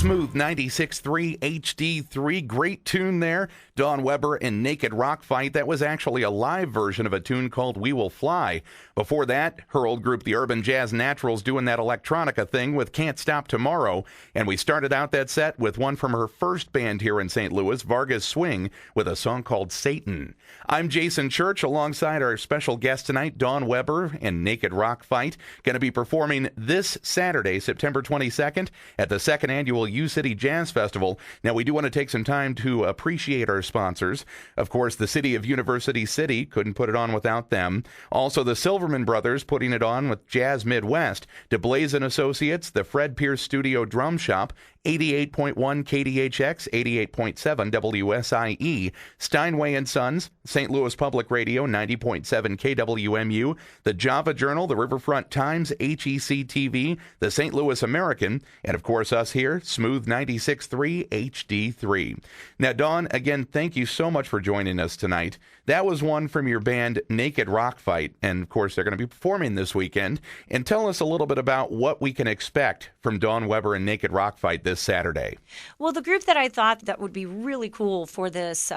Smooth 96.3 HD3. Great tune there. Dawn Weber and Naked Rock Fight. That was actually a live version of a tune called We Will Fly. Before that, her old group, the Urban Jazz Naturals, doing that Electronica thing with Can't Stop Tomorrow. And we started out that set with one from her first band here in St. Louis, Vargas Swing, with a song called Satan. I'm Jason Church, alongside our special guest tonight, Dawn Weber and Naked Rock Fight. Going to be performing this Saturday, September 22nd, at the second annual U-City Jazz Festival. Now, we do want to take some time to appreciate our sponsors. Of course, the city of University City, couldn't put it on without them. Also, the Silverman Brothers putting it on with Jazz Midwest, DeBlaze and Associates, the Fred Pierce Studio Drum Shop, 88.1 KDHX, 88.7 WSIE, Steinway and Sons, St. Louis Public Radio, 90.7 KWMU, the Java Journal, the Riverfront Times, HEC TV, the St. Louis American, and of course us here, Smooth 96.3 HD3. Now, Dawn, again, thank you so much for joining us tonight. That was one from your band, Naked Rock Fight, and of course they're going to be performing this weekend. And tell us a little bit about what we can expect from Dawn Weber and Naked Rock Fight this Saturday. Well, the group that I thought that would be really cool for this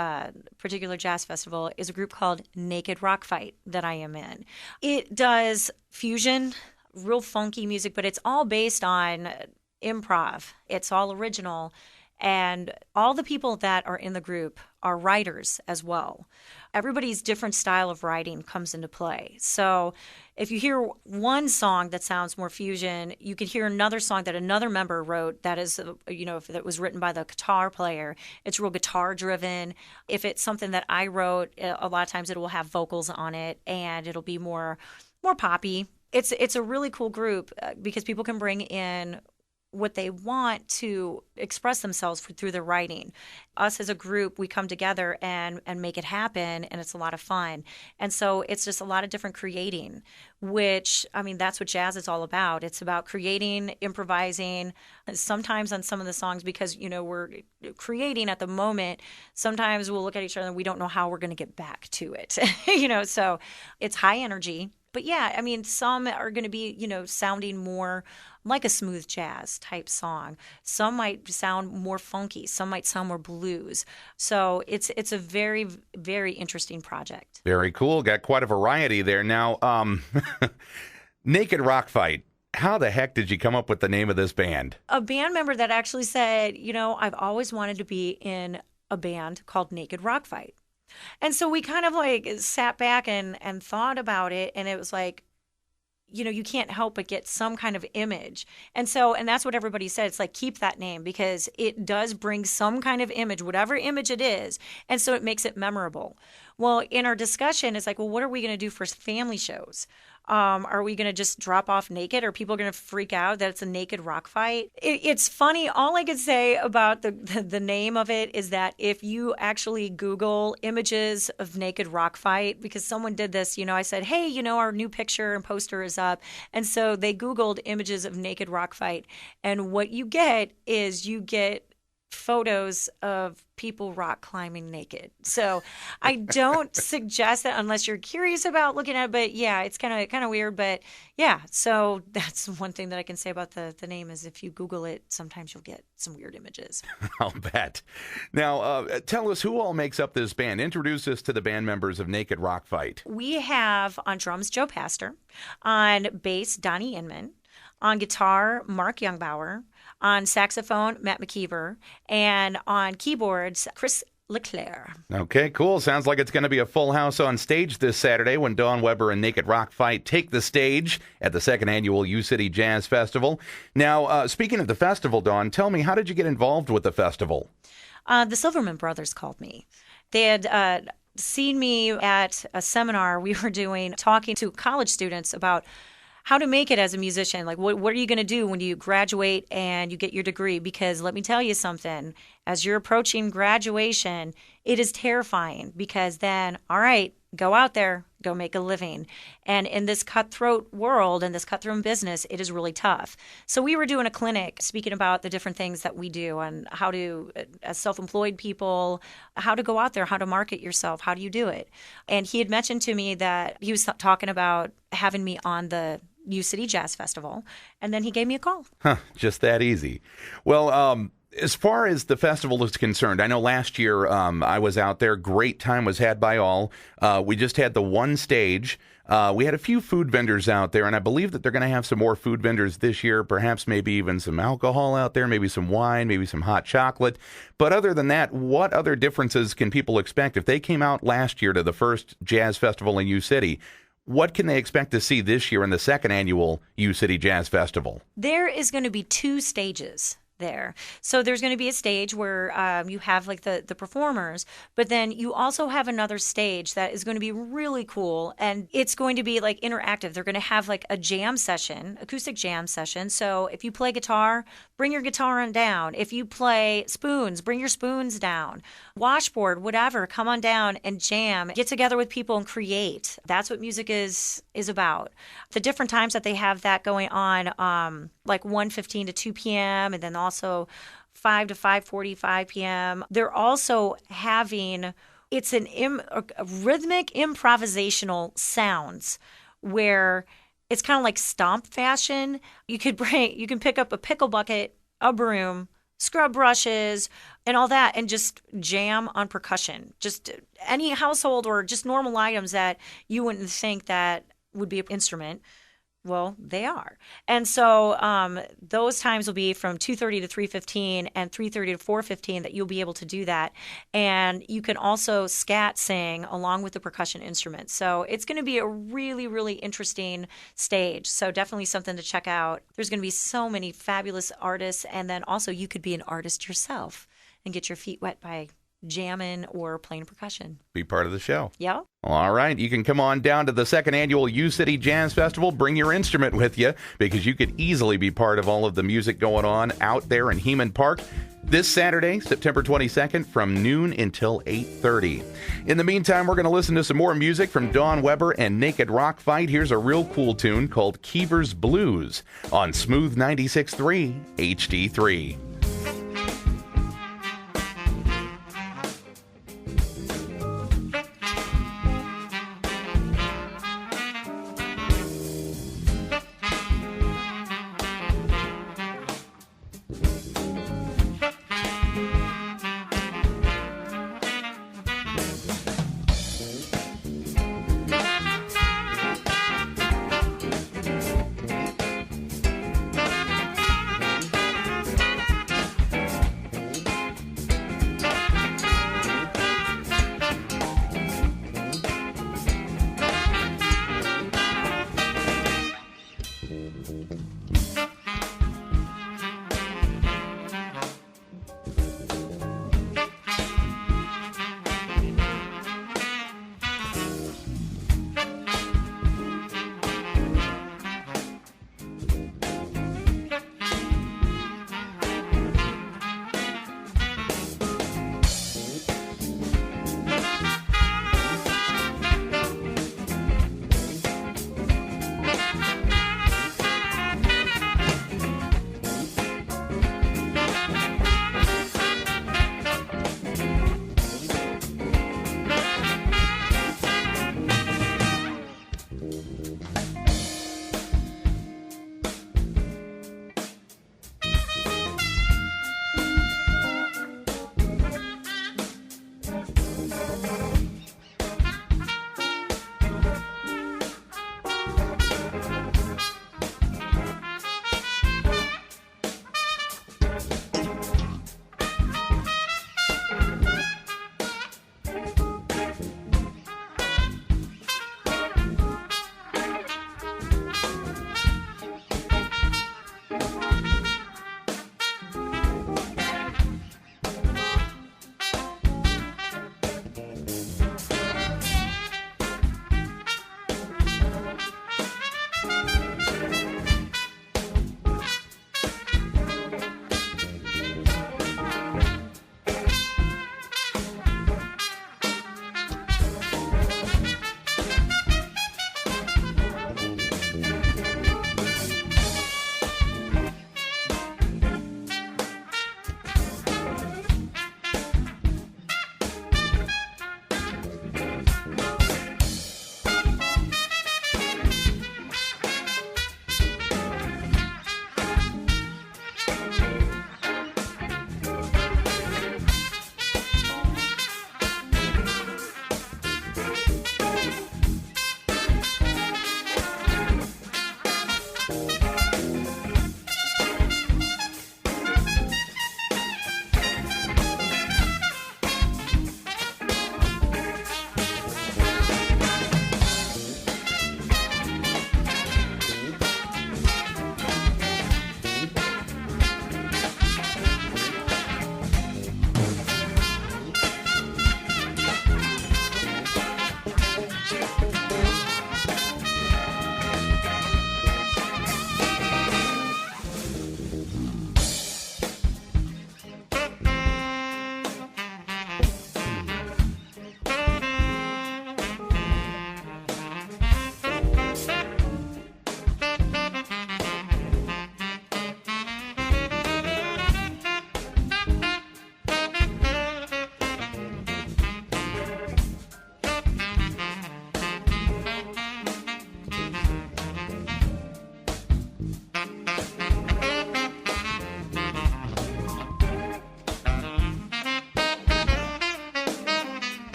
particular jazz festival is a group called Naked Rock Fight that I am in. It does fusion, real funky music, but it's all based on improv. It's all original. And all the people that are in the group are writers as well. Everybody's different style of writing comes into play. So if you hear one song that sounds more fusion, you could hear another song that another member wrote that is, if it was written by the guitar player, it's real guitar driven. If it's something that I wrote, a lot of times it will have vocals on it and it'll be more poppy. It's a really cool group because people can bring in what they want to express themselves through their writing. Us as a group, we come together and make it happen, and it's a lot of fun. And so it's just a lot of different creating, which, that's what jazz is all about. It's about creating, improvising, sometimes on some of the songs because, we're creating at the moment. Sometimes we'll look at each other and we don't know how we're going to get back to it, so it's high energy. But yeah, some are going to be, sounding more like a smooth jazz type song. Some might sound more funky. Some might sound more blues. So it's a very, very interesting project. Very cool. Got quite a variety there. Now, Naked Rock Fight. How the heck did you come up with the name of this band? A band member that actually said, I've always wanted to be in a band called Naked Rock Fight. And so we kind of sat back and thought about it, and it was like, you can't help but get some kind of image. And that's what everybody said. It's like, keep that name because it does bring some kind of image, whatever image it is. And so it makes it memorable. Well, in our discussion, it's like, well, what are we going to do for family shows? Are we going to just drop off naked? Are people going to freak out that it's a naked rock fight? It's funny. All I could say about the name of it is that if you actually Google images of naked rock fight, because someone did this, I said, hey, our new picture and poster is up. And so they Googled images of naked rock fight. And what you get is photos of people rock climbing naked. So I don't suggest that unless you're curious about looking at it. But yeah, it's kind of weird. But yeah, so that's one thing that I can say about the name is if you Google it, sometimes you'll get some weird images. I'll bet. Now, tell us who all makes up this band. Introduce us to the band members of Naked Rock Fight. We have on drums Joe Pastor, on bass Donnie Inman, on guitar Mark Youngbauer, on saxophone, Matt McKeever, and on keyboards, Chris Leclerc. Okay, cool. Sounds like it's going to be a full house on stage this Saturday when Dawn Weber and Naked Rock Fight take the stage at the second annual U-City Jazz Festival. Now, speaking of the festival, Dawn, tell me, how did you get involved with the festival? The Silverman Brothers called me. They had seen me at a seminar we were doing, talking to college students about how to make it as a musician. Like, what are you going to do when you graduate and you get your degree? Because let me tell you something, as you're approaching graduation, it is terrifying because then, all right, go out there, go make a living. And in this cutthroat world and this cutthroat business, it is really tough. So we were doing a clinic speaking about the different things that we do and how to, as self-employed people, how to go out there, how to market yourself, how do you do it? And he had mentioned to me that he was talking about having me on the U City Jazz Festival, and then he gave me a call. Just that easy. Well, as far as the festival is concerned, I know last year I was out there. Great time was had by all. We just had the one stage. We had a few food vendors out there, and I believe that they're going to have some more food vendors this year, perhaps maybe even some alcohol out there, maybe some wine, maybe some hot chocolate. But other than that, what other differences can people expect? If they came out last year to the first jazz festival in U City, what can they expect to see this year in the second annual U City Jazz Festival? There is going to be 2 stages there. So there's going to be a stage where you have like the performers, but then you also have another stage that is going to be really cool, and it's going to be like interactive. They're going to have like a jam session, acoustic jam session. So if you play guitar, bring your guitar on down. If you play spoons, bring your spoons down. Washboard, whatever, come on down and jam. Get together with people and create. That's what music is about. The different times that they have that going on, like 1:15 to 2 p.m. and then also 5 to 5:45 p.m. They're also having, it's a rhythmic improvisational sounds where it's kind of like stomp fashion. You can pick up a pickle bucket, a broom, scrub brushes, and all that, and just jam on percussion. Just any household or just normal items that you wouldn't think that would be an instrument. Well, they are. And so those times will be from 2:30 to 3:15 and 3:30 to 4:15 that you'll be able to do that. And you can also scat sing along with the percussion instruments. So it's going to be a really, really interesting stage. So definitely something to check out. There's going to be so many fabulous artists. And then also you could be an artist yourself and get your feet wet by jamming or playing percussion. Be part of the show. Yeah. All right. You can come on down to the second annual U City Jazz Festival. Bring your instrument with you because you could easily be part of all of the music going on out there in Heman Park this Saturday, September 22nd, from noon until 8:30. In the meantime, we're going to listen to some more music from Dawn Weber and Naked Rock Fight. Here's a real cool tune called Keever's Blues on Smooth 96.3 HD3.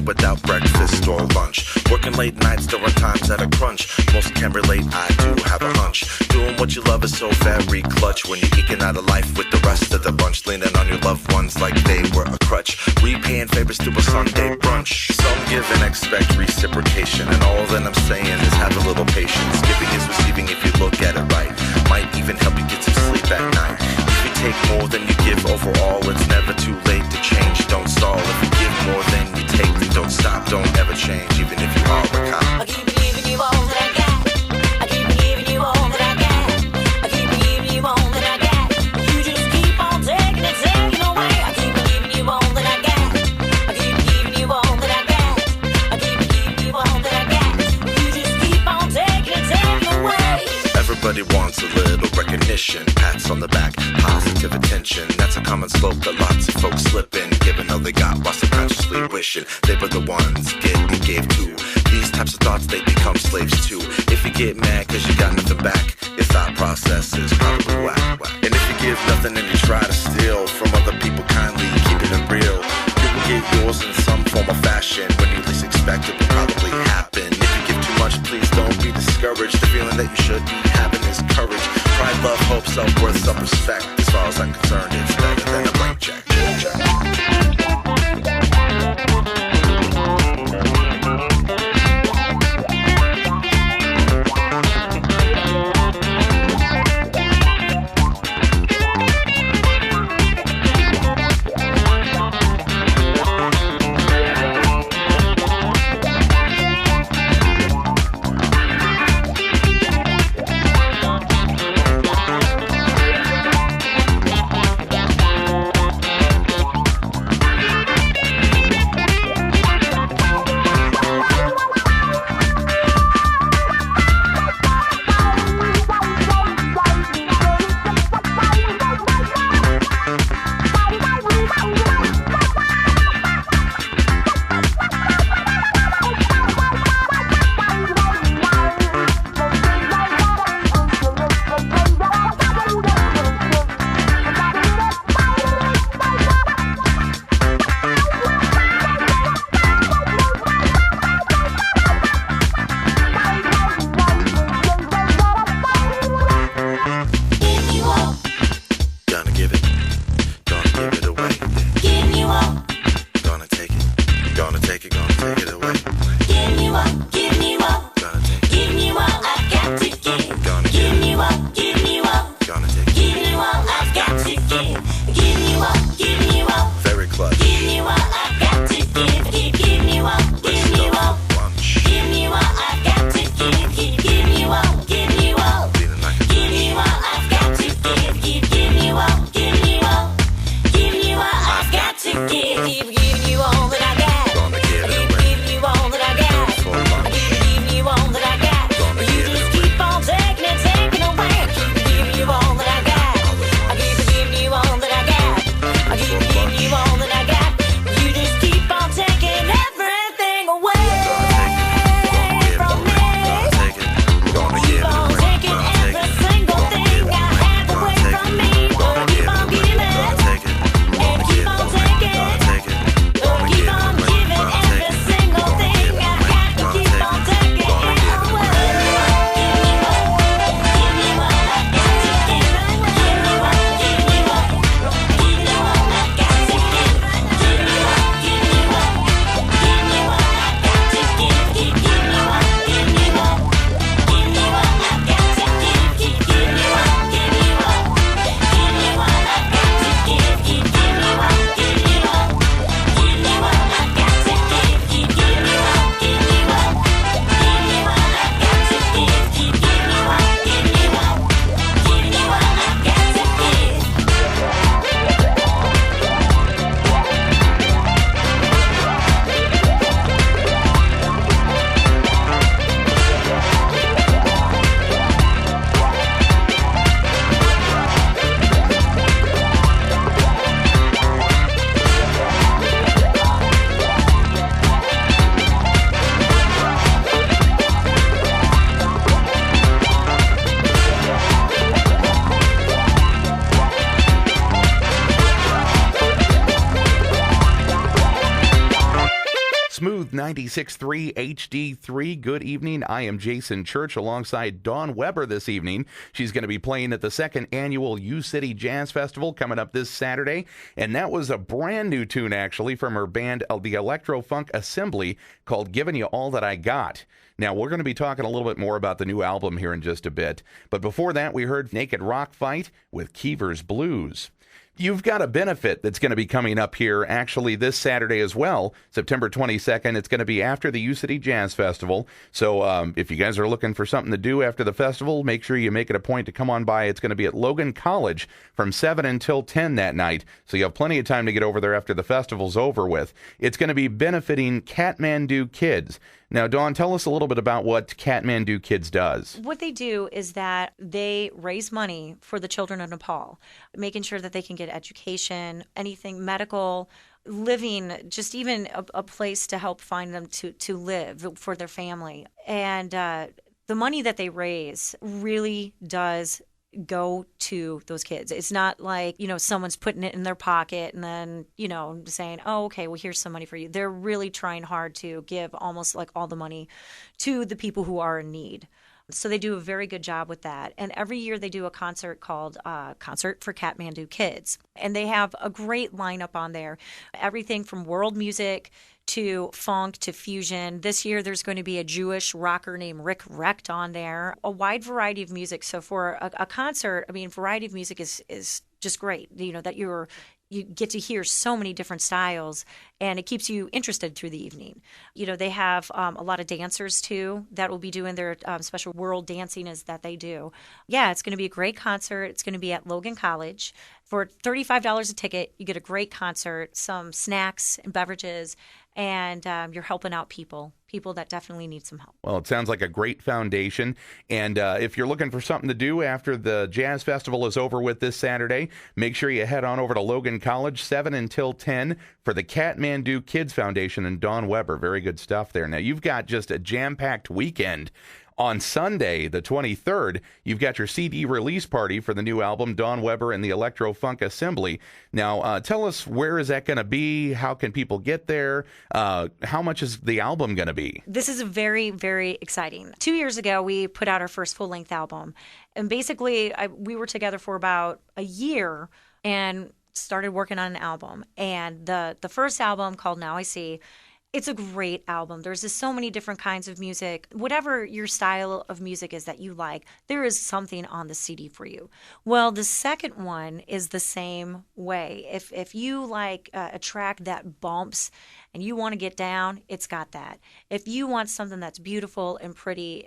Without breakfast or lunch, working late nights, there are times at a crunch. Most can relate, I do have a hunch. Doing what you love is so very clutch when you're eking out of life with the rest of the bunch, leaning on your loved ones like they were a crutch, repaying favors to a Sunday brunch. Some give and expect reciprocation, and all that I'm saying is have a little patience. Giving is receiving if you look at it right. Might even help you get some sleep at night. If you take more than you give overall, it's never too late to change. Don't stall. If you give more than you take, then don't stop. Don't ever change, even if you are a cop. I keep giving you all that I got. I keep giving you all that I got. I keep giving you all that I got. You just keep on taking it, taking away. I keep giving you all that I got. I keep giving you all that I got. I keep giving you all that I got. You just keep on taking it, taking away. Everybody wants a little recognition, pats on the back, positive attention. That's a common slope that lots of folks slip in, giving all they got while subconsciously wishing they were the ones getting gave to. These types of thoughts, they become slaves too. If you get mad cause you got nothing back, your thought process is probably whack. And if you give nothing and you try to steal from other people, kindly keeping it real, you will get yours in some form of fashion. When you least expect it will probably happen. If you give too much, please don't be discouraged. The feeling that you should be having is courage. Pride, love, hope, self-worth, self-respect. As far as I'm concerned, it's better than a blank check. 96.3 HD3. Good evening. I am Jason Church alongside Dawn Weber this evening. She's going to be playing at the second annual U-City Jazz Festival coming up this Saturday. And that was a brand new tune, actually, from her band, the Electro-Funk Assembly, called Giving You All That I Got. Now, we're going to be talking a little bit more about the new album here in just a bit. But before that, we heard Naked Rock Fight with Keever's Blues. You've got a benefit that's going to be coming up here actually this Saturday as well, September 22nd. It's going to be after the U-City Jazz Festival. So if you guys are looking for something to do after the festival, make sure you make it a point to come on by. It's going to be at Logan College from 7 until 10 that night. So you have plenty of time to get over there after the festival's over with. It's going to be benefiting Kathmandu Kids. Now, Dawn, tell us a little bit about what Kathmandu Kids does. What they do is that they raise money for the children of Nepal, making sure that they can get education, anything medical, living, just even a place to help find them to live for their family. And the money that they raise really does go to those kids. It's not like, someone's putting it in their pocket and then, saying, oh, okay, well, here's some money for you. They're really trying hard to give almost like all the money to the people who are in need. So they do a very good job with that. And every year they do a concert called Concert for Kathmandu Kids. And they have a great lineup on there. Everything from world music to funk to fusion. This year there's going to be a Jewish rocker named Rick Recht on there. A wide variety of music. So for a concert, variety of music is just great. That you get to hear so many different styles, and it keeps you interested through the evening. They have a lot of dancers, too, that will be doing their special world dancing is that they do. Yeah, it's going to be a great concert. It's going to be at Logan College. For $35 a ticket, you get a great concert, some snacks and beverages, and you're helping out people that definitely need some help. Well, it sounds like a great foundation. And if you're looking for something to do after the Jazz Festival is over with this Saturday, make sure you head on over to Logan College, 7 until 10, for the Kathmandu Kids Foundation and Dawn Weber. Very good stuff there. Now, you've got just a jam-packed weekend. On Sunday, the 23rd, you've got your CD release party for the new album, Dawn Weber and the Electro-Funk Assembly. Now, tell us, where is that going to be? How can people get there? How much is the album going to be? This is very, very exciting. 2 years ago, we put out our first full-length album. And basically, we were together for about a year and started working on an album. And the first album, called Now I See, it's a great album. There's just so many different kinds of music. Whatever your style of music is that you like, there is something on the CD for you. Well, the second one is the same way. If you like a track that bumps and you want to get down, it's got that. If you want something that's beautiful and pretty,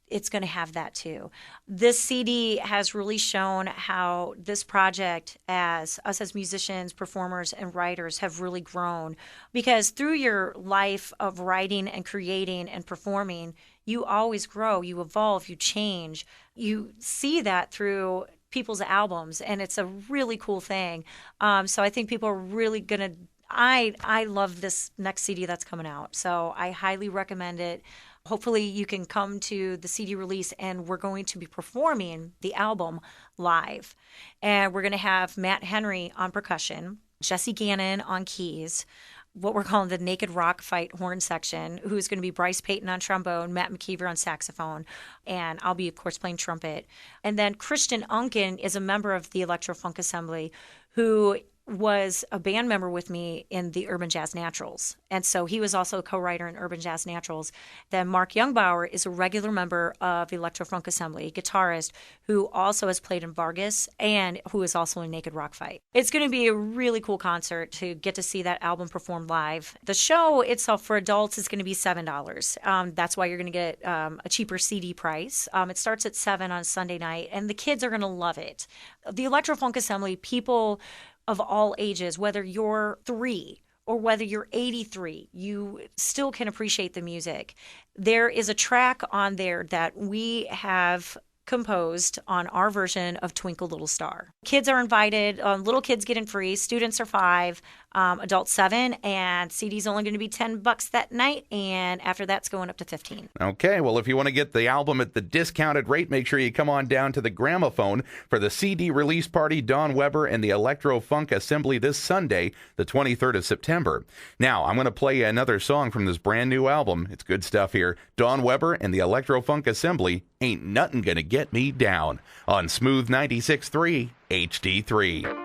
it's going to have that too. This CD has really shown how this project, as us as musicians, performers, and writers, have really grown. Because through your life of writing and creating and performing, you always grow, you evolve, you change. You see that through people's albums, and it's a really cool thing. So I think people are really going to, I love this next CD that's coming out. So I highly recommend it. Hopefully you can come to the CD release, and we're going to be performing the album live. And we're going to have Matt Henry on percussion, Jesse Gannon on keys, what we're calling the Naked Rock Fight horn section, who's going to be Bryce Payton on trombone, Matt McKeever on saxophone, and I'll be, of course, playing trumpet. And then Christian Unken is a member of the Electro-Funk Assembly who was a band member with me in the Urban Jazz Naturals. And so he was also a co-writer in Urban Jazz Naturals. Then Mark Youngbauer is a regular member of the Electro-Funk Assembly, guitarist who also has played in Vargas and who is also in Naked Rock Fight. It's going to be a really cool concert to get to see that album performed live. The show itself for adults is going to be $7. That's why you're going to get a cheaper CD price. It starts at 7 on Sunday night, and the kids are going to love it. The Electro-Funk Assembly, people of all ages, whether you're 3 or whether you're 83, you still can appreciate the music. There is a track on there that we have composed on our version of Twinkle Little Star. Kids are invited. Little kids get in free. Students are 5, adults 7, and CD's only going to be $10 that night, and after that's going up to 15. Okay, well, if you want to get the album at the discounted rate, make sure you come on down to the Gramophone for the CD release party, Dawn Weber and the Electro Funk Assembly this Sunday, the 23rd of September. Now, I'm going to play another song from this brand new album. It's good stuff here. Dawn Weber and the Electro Funk Assembly, Ain't Nothing Gonna Get Me Down, on Smooth 96.3 HD3.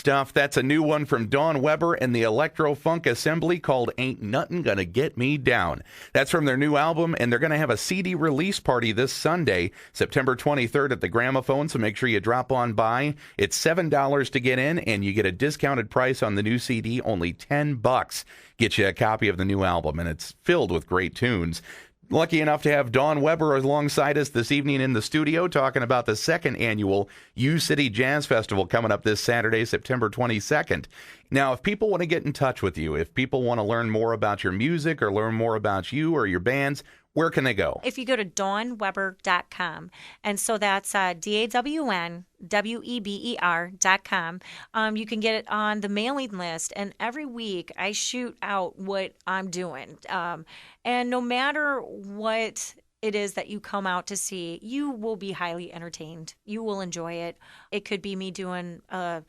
stuff. That's a new one from Dawn Weber and the Electro-Funk Assembly called Ain't Nothin' Gonna Get Me Down. That's from their new album, and they're going to have a CD release party this Sunday, September 23rd at the Gramophone, so make sure you drop on by. It's $7 to get in, and you get a discounted price on the new CD, only $10. Get you a copy of the new album, and it's filled with great tunes. Lucky enough to have Dawn Weber alongside us this evening in the studio talking about the second annual U-City Jazz Festival coming up this Saturday, September 22nd. Now, if people want to get in touch with you, if people want to learn more about your music or learn more about you or your bands, where can they go? If you go to dawnweber.com, and so that's DAWNWEBER.com, you can get it on the mailing list, and every week I shoot out what I'm doing. And no matter what it is that you come out to see, you will be highly entertained. You will enjoy it. It could be me doing a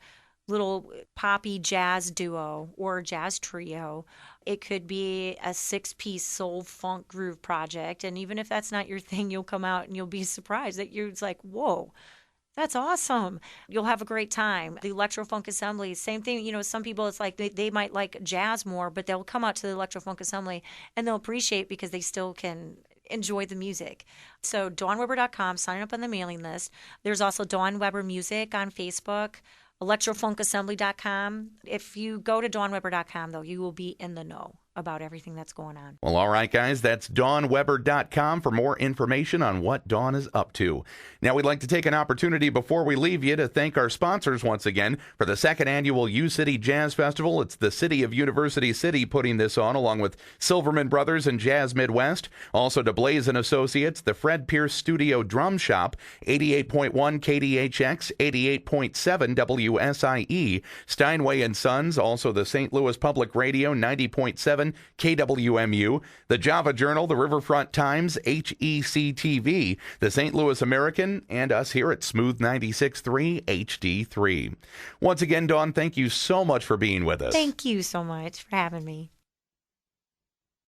little poppy jazz duo or jazz trio. It could be a 6-piece soul funk groove project. And even if that's not your thing, you'll come out and you'll be surprised that you're like, whoa, that's awesome. You'll have a great time. The Electro-Funk Assembly, same thing. You know, some people, it's like they might like jazz more, but they'll come out to the Electro-Funk Assembly and they'll appreciate because they still can enjoy the music. So dawnweber.com, sign up on the mailing list. There's also Dawn Weber Music on Facebook. electrofunkassembly.com. If you go to dawnweber.com, though, you will be in the know about everything that's going on. Well, all right, guys, that's dawnweber.com for more information on what Dawn is up to. Now, we'd like to take an opportunity before we leave you to thank our sponsors once again for the second annual U-City Jazz Festival. It's the City of University City putting this on, along with Silverman Brothers and Jazz Midwest. Also to Blaze & Associates, the Fred Pierce Studio Drum Shop, 88.1 KDHX, 88.7 WSIE, Steinway & Sons, also the St. Louis Public Radio, 90.7 KWMU, the Java Journal, the Riverfront Times, HECTV, the St. Louis American, and us here at Smooth 96.3 HD3. Once again, Dawn, thank you so much for being with us. Thank you so much for having me.